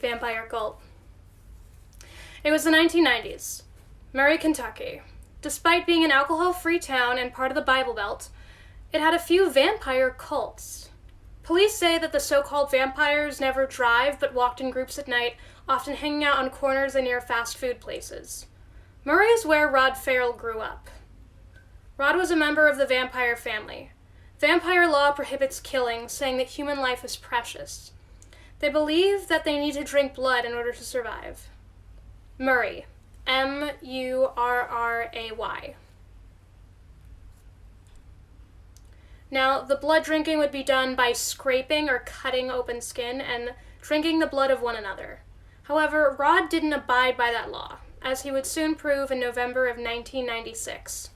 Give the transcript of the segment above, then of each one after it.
Vampire cult. It was the 1990s. Murray, Kentucky. Despite being an alcohol-free town and part of the Bible Belt, it had a few vampire cults. Police say that the so-called vampires never drive but walked in groups at night, often hanging out on corners and near fast food places. Murray is where Rod Farrell grew up. Rod was a member of the vampire family. Vampire law prohibits killing, saying that human life is precious. They believe that they need to drink blood in order to survive. Murray. M-U-R-R-A-Y. Now, the blood drinking would be done by scraping or cutting open skin and drinking the blood of one another. However, Rod didn't abide by that law, as he would soon prove in November of 1996.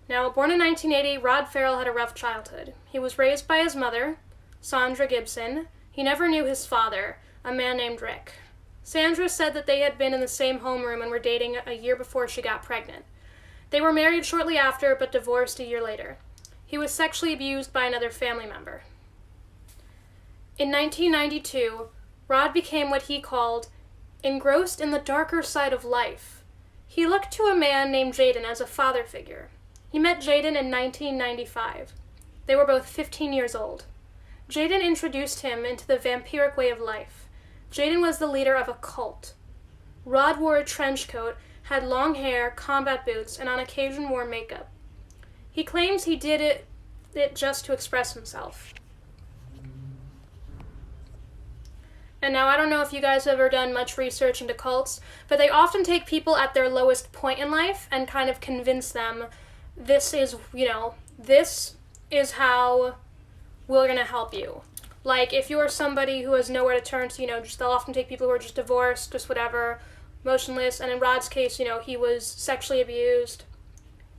Now, born in 1980, Rod Farrell had a rough childhood. He was raised by his mother, Sandra Gibson. He never knew his father, a man named Rick. Sandra said that they had been in the same homeroom and were dating a year before she got pregnant. They were married shortly after, but divorced a year later. He was sexually abused by another family member. In 1992, Rod became what he called engrossed in the darker side of life. He looked to a man named Jaden as a father figure. He met Jaden in 1995. They were both 15 years old. Jaden introduced him into the vampiric way of life. Jaden was the leader of a cult. Rod wore a trench coat, had long hair, combat boots, and on occasion wore makeup. He claims he did it just to express himself. And now, I don't know if you guys have ever done much research into cults, but they often take people at their lowest point in life and kind of convince them this is how we're going to help you. Like, if you're somebody who has nowhere to turn to, they'll often take people who are just divorced, just whatever, motionless, and in Rod's case, he was sexually abused.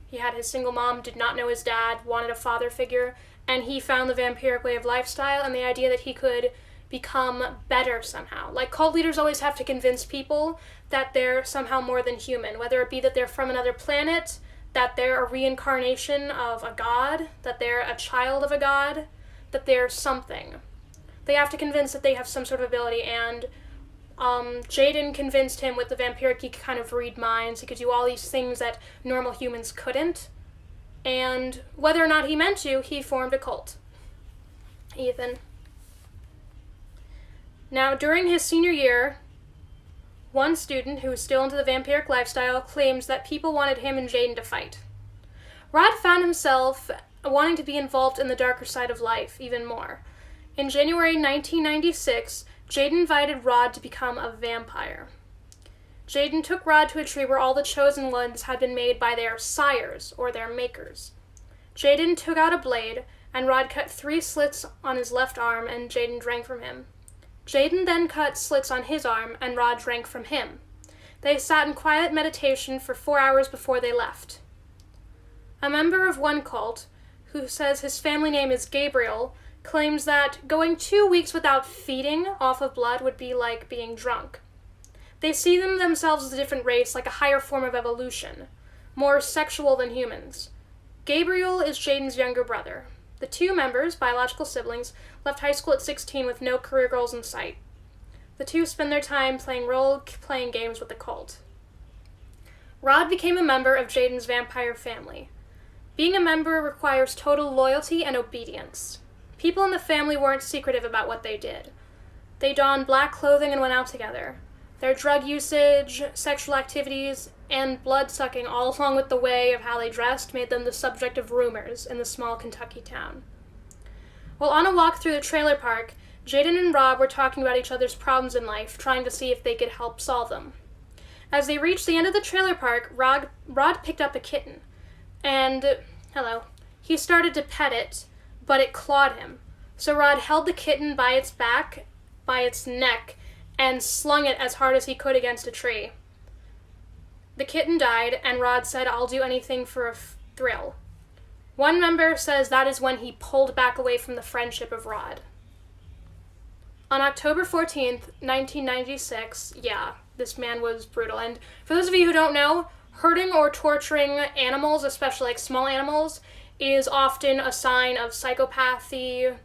He had his single mom, did not know his dad, wanted a father figure, and he found the vampiric way of lifestyle and the idea that he could become better somehow. Like, cult leaders always have to convince people that they're somehow more than human, whether it be that they're from another planet, that they're a reincarnation of a god, that they're a child of a god, that they're something. They have to convince that they have some sort of ability, and Jaden convinced him with the vampiric he could kind of read minds, he could do all these things that normal humans couldn't, and whether or not he meant to, he formed a cult. Ethan. Now, during his senior year, one student who was still into the vampiric lifestyle claims that people wanted him and Jaden to fight. Rod found himself wanting to be involved in the darker side of life even more. In January 1996, Jaden invited Rod to become a vampire. Jaden took Rod to a tree where all the chosen ones had been made by their sires, or their makers. Jaden took out a blade, and Rod cut 3 slits on his left arm, and Jaden drank from him. Jaden then cut slits on his arm, and Rod drank from him. They sat in quiet meditation for 4 hours before they left. A member of one cult, who says his family name is Gabriel, claims that going 2 weeks without feeding off of blood would be like being drunk. They see themselves as a different race, like a higher form of evolution, more sexual than humans. Gabriel is Jaden's younger brother. The 2 members, biological siblings, left high school at 16 with no career goals in sight. The 2 spend their time playing role-playing games with the cult. Rod became a member of Jaden's vampire family. Being a member requires total loyalty and obedience. People in the family weren't secretive about what they did. They donned black clothing and went out together. Their drug usage, sexual activities, and blood-sucking, all along with the way of how they dressed, made them the subject of rumors in the small Kentucky town. While on a walk through the trailer park, Jaden and Rob were talking about each other's problems in life, trying to see if they could help solve them. As they reached the end of the trailer park, Rod picked up a kitten, and, he started to pet it, but it clawed him. So Rod held the kitten by its back, by its neck, and slung it as hard as he could against a tree. The kitten died, and Rod said, "I'll do anything for a thrill." One member says that is when he pulled back away from the friendship of Rod. On October 14th, 1996, this man was brutal. And for those of you who don't know, hurting or torturing animals, especially like small animals, is often a sign of psychopathy,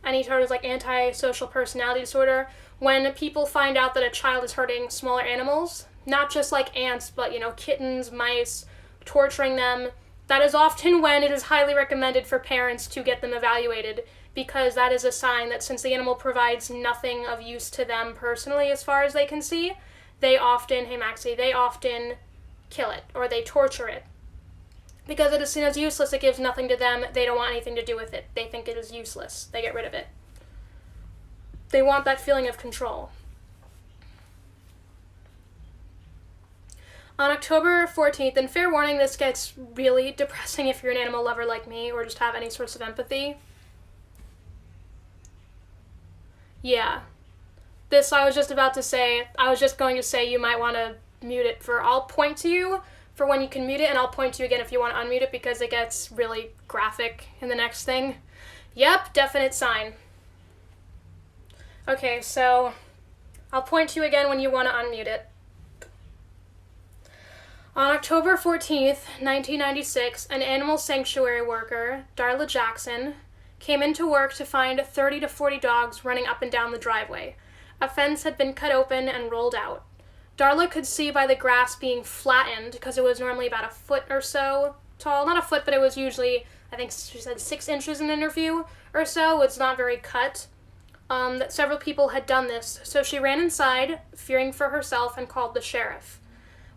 any sort of like antisocial personality disorder, when people find out that a child is hurting smaller animals, not just like ants, but kittens, mice, torturing them, that is often when it is highly recommended for parents to get them evaluated, because that is a sign that since the animal provides nothing of use to them personally as far as they can see, they often kill it or they torture it. Because it is seen as useless, it gives nothing to them, they don't want anything to do with it. They think it is useless. They get rid of it. They want that feeling of control. On October 14th, and fair warning, this gets really depressing if you're an animal lover like me or just have any sorts of empathy. Yeah. I was just going to say you might want to mute it I'll point to you for when you can mute it, and I'll point to you again if you want to unmute it because it gets really graphic in the next thing. Yep, definite sign. Okay, so I'll point to you again when you want to unmute it. On October 14th, 1996, an animal sanctuary worker, Darla Jackson, came into work to find 30 to 40 dogs running up and down the driveway. A fence had been cut open and rolled out. Darla could see by the grass being flattened, because it was normally about a foot or so tall. Not a foot, but it was usually, I think she said 6 inches in an interview or so. It's not very cut. That several people had done this, so she ran inside, fearing for herself, and called the sheriff.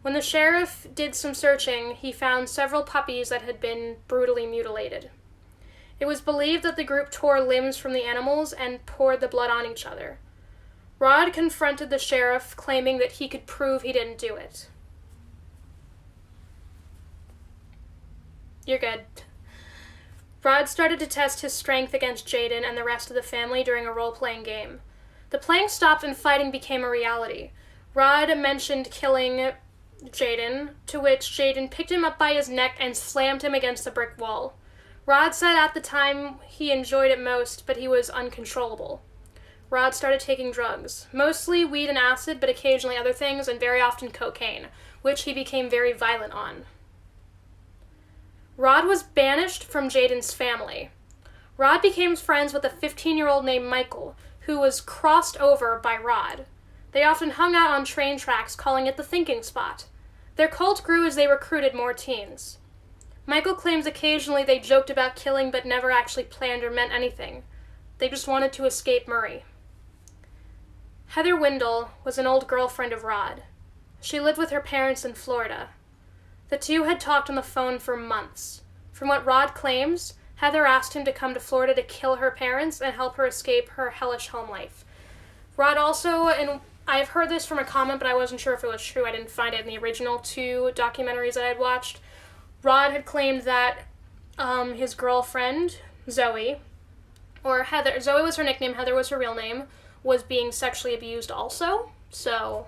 When the sheriff did some searching, he found several puppies that had been brutally mutilated. It was believed that the group tore limbs from the animals and poured the blood on each other. Rod confronted the sheriff, claiming that he could prove he didn't do it. You're good. Rod started to test his strength against Jaden and the rest of the family during a role-playing game. The playing stopped and fighting became a reality. Rod mentioned killing Jaden, to which Jaden picked him up by his neck and slammed him against the brick wall. Rod said at the time he enjoyed it most, but he was uncontrollable. Rod started taking drugs, mostly weed and acid, but occasionally other things, and very often cocaine, which he became very violent on. Rod was banished from Jaden's family. Rod became friends with a 15-year-old named Michael, who was crossed over by Rod. They often hung out on train tracks, calling it the thinking spot. Their cult grew as they recruited more teens. Michael claims occasionally they joked about killing but never actually planned or meant anything. They just wanted to escape Murray. Heather Wendell was an old girlfriend of Rod. She lived with her parents in Florida. The two had talked on the phone for months. From what Rod claims, Heather asked him to come to Florida to kill her parents and help her escape her hellish home life. Rod also, and I've heard this from a comment, but I wasn't sure if it was true. I didn't find it in the original 2 documentaries that I had watched. Rod had claimed that his girlfriend, Zoe, or Heather, Zoe was her nickname, Heather was her real name, was being sexually abused also, so,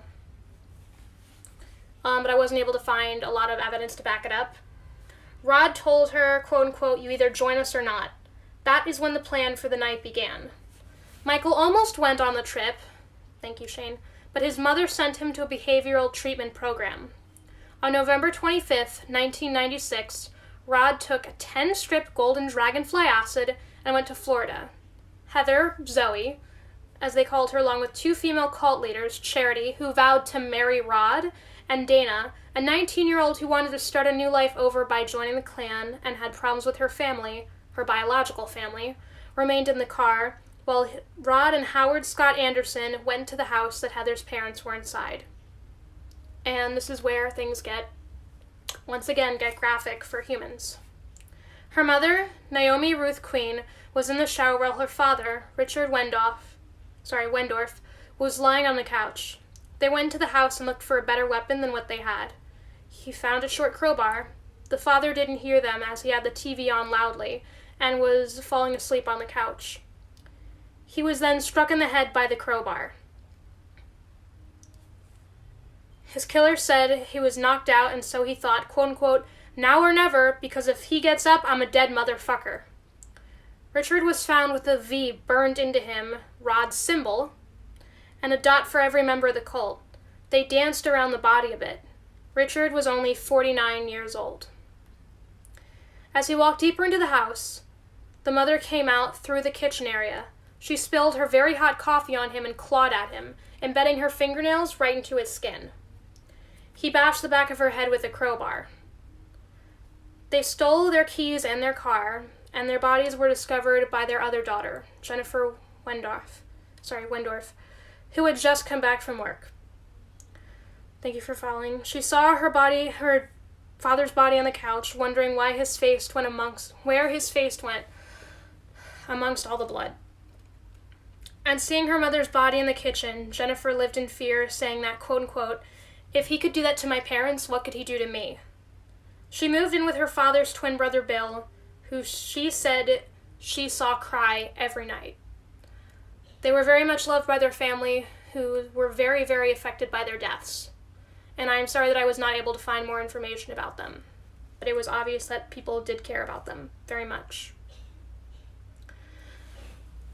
but I wasn't able to find a lot of evidence to back it up. Rod told her, quote-unquote, "You either join us or not." That is when the plan for the night began. Michael almost went on the trip, thank you, Shane, but his mother sent him to a behavioral treatment program. On November 25th, 1996, Rod took 10-strip golden dragonfly acid and went to Florida. Heather, Zoe, as they called her, along with 2 female cult leaders, Charity, who vowed to marry Rod, and Dana, a 19-year-old who wanted to start a new life over by joining the Klan and had problems with her family, her biological family, remained in the car, while Rod and Howard Scott Anderson went to the house that Heather's parents were inside. And this is where things once again get graphic for humans. Her mother, Naomi Ruth Queen, was in the shower while her father, Richard Wendorf, was lying on the couch. They went into the house and looked for a better weapon than what they had. He found a short crowbar. The father didn't hear them as he had the TV on loudly and was falling asleep on the couch. He was then struck in the head by the crowbar. His killer said he was knocked out, and so he thought, quote-unquote, "Now or never, because if he gets up, I'm a dead motherfucker." Richard was found with a V burned into him, Rod's symbol, and a dot for every member of the cult. They danced around the body a bit. Richard was only 49 years old. As he walked deeper into the house, the mother came out through the kitchen area, She spilled her very hot coffee on him and clawed at him, embedding her fingernails right into his skin. He bashed the back of her head with a crowbar. They stole their keys and their car, and their bodies were discovered by their other daughter, Jennifer Wendorf, who had just come back from work. Thank you for following. She saw her father's body on the couch, wondering where his face went amongst all the blood. And seeing her mother's body in the kitchen, Jennifer lived in fear, saying that, quote unquote, "If he could do that to my parents, what could he do to me?" She moved in with her father's twin brother, Bill, who she said she saw cry every night. They were very much loved by their family, who were very, very affected by their deaths. And I am sorry that I was not able to find more information about them. But it was obvious that people did care about them very much.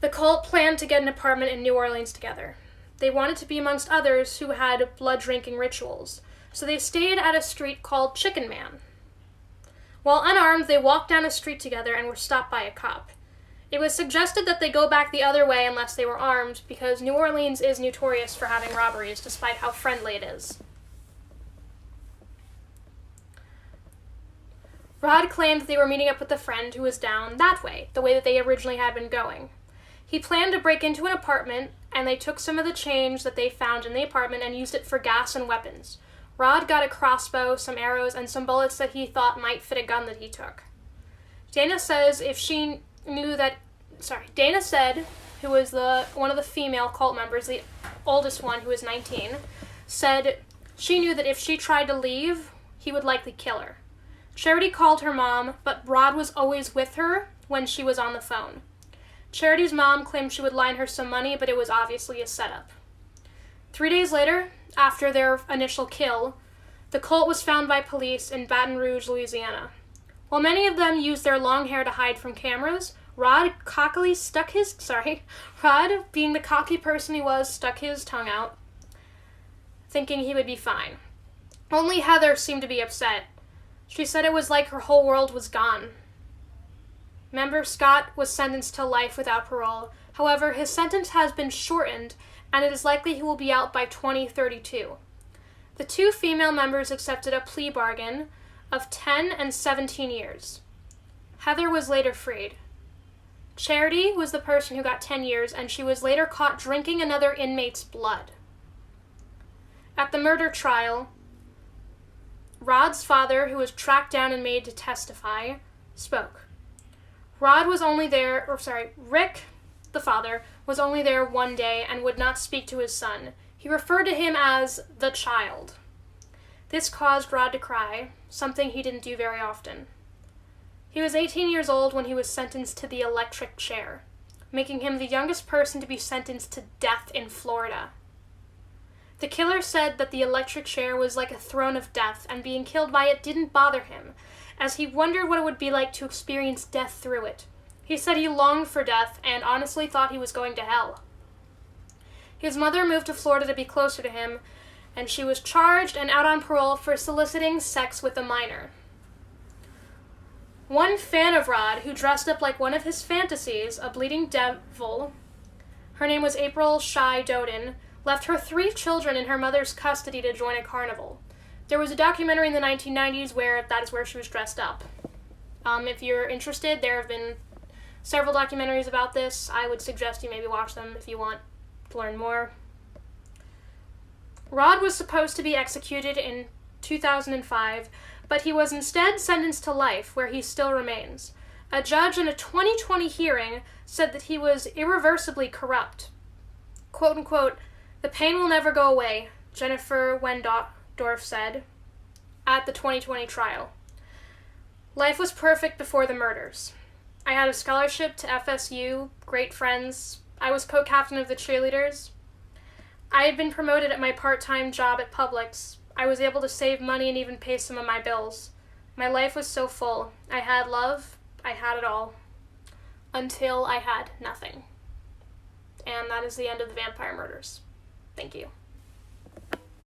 The cult planned to get an apartment in New Orleans together. They wanted to be amongst others who had blood-drinking rituals, so they stayed at a street called Chicken Man. While unarmed, they walked down a street together and were stopped by a cop. It was suggested that they go back the other way unless they were armed, because New Orleans is notorious for having robberies, despite how friendly it is. Rod claimed that they were meeting up with a friend who was down that way, the way that they originally had been going. He planned to break into an apartment, and they took some of the change that they found in the apartment and used it for gas and weapons. Rod got a crossbow, some arrows, and some bullets that he thought might fit a gun that he took. Dana said, who was one of the female cult members, the oldest one, who was 19, said she knew that if she tried to leave, he would likely kill her. Charity called her mom, but Rod was always with her when she was on the phone. Charity's mom claimed she would line her some money, but it was obviously a setup. 3 days later, after their initial kill, the cult was found by police in Baton Rouge, Louisiana. While many of them used their long hair to hide from cameras, Rod, being the cocky person he was, stuck his tongue out, thinking he would be fine. Only Heather seemed to be upset. She said it was like her whole world was gone. Member Scott was sentenced to life without parole. However, his sentence has been shortened, and it is likely he will be out by 2032. The two female members accepted a plea bargain of 10 and 17 years. Heather was later freed. Charity was the person who got 10 years, and she was later caught drinking another inmate's blood. At the murder trial, Rod's father, who was tracked down and made to testify, spoke. Rick, the father, was only there one day and would not speak to his son. He referred to him as the child. This caused Rod to cry, something he didn't do very often. He was 18 years old when he was sentenced to the electric chair, making him the youngest person to be sentenced to death in Florida. The killer said that the electric chair was like a throne of death, and being killed by it didn't bother him, as he wondered what it would be like to experience death through it. He said he longed for death and honestly thought he was going to hell. His mother moved to Florida to be closer to him, and she was charged and out on parole for soliciting sex with a minor. One fan of Rod, who dressed up like one of his fantasies, a bleeding devil, her name was April Shy Doden, left her 3 children in her mother's custody to join a carnival. There was a documentary in the 1990s where that is where she was dressed up. If you're interested, there have been several documentaries about this. I would suggest you maybe watch them if you want to learn more. Rod was supposed to be executed in 2005, but he was instead sentenced to life, where he still remains. A judge in a 2020 hearing said that he was irreversibly corrupt. Quote unquote, "The pain will never go away," Jennifer Wendorf said at the 2020 trial. "Life was perfect before the murders. I had a scholarship to FSU, great friends. I was co-captain of the cheerleaders. I had been promoted at my part-time job at Publix. I was able to save money and even pay some of my bills. My life was so full. I had love. I had it all. Until I had nothing." And that is the end of the vampire murders. Thank you.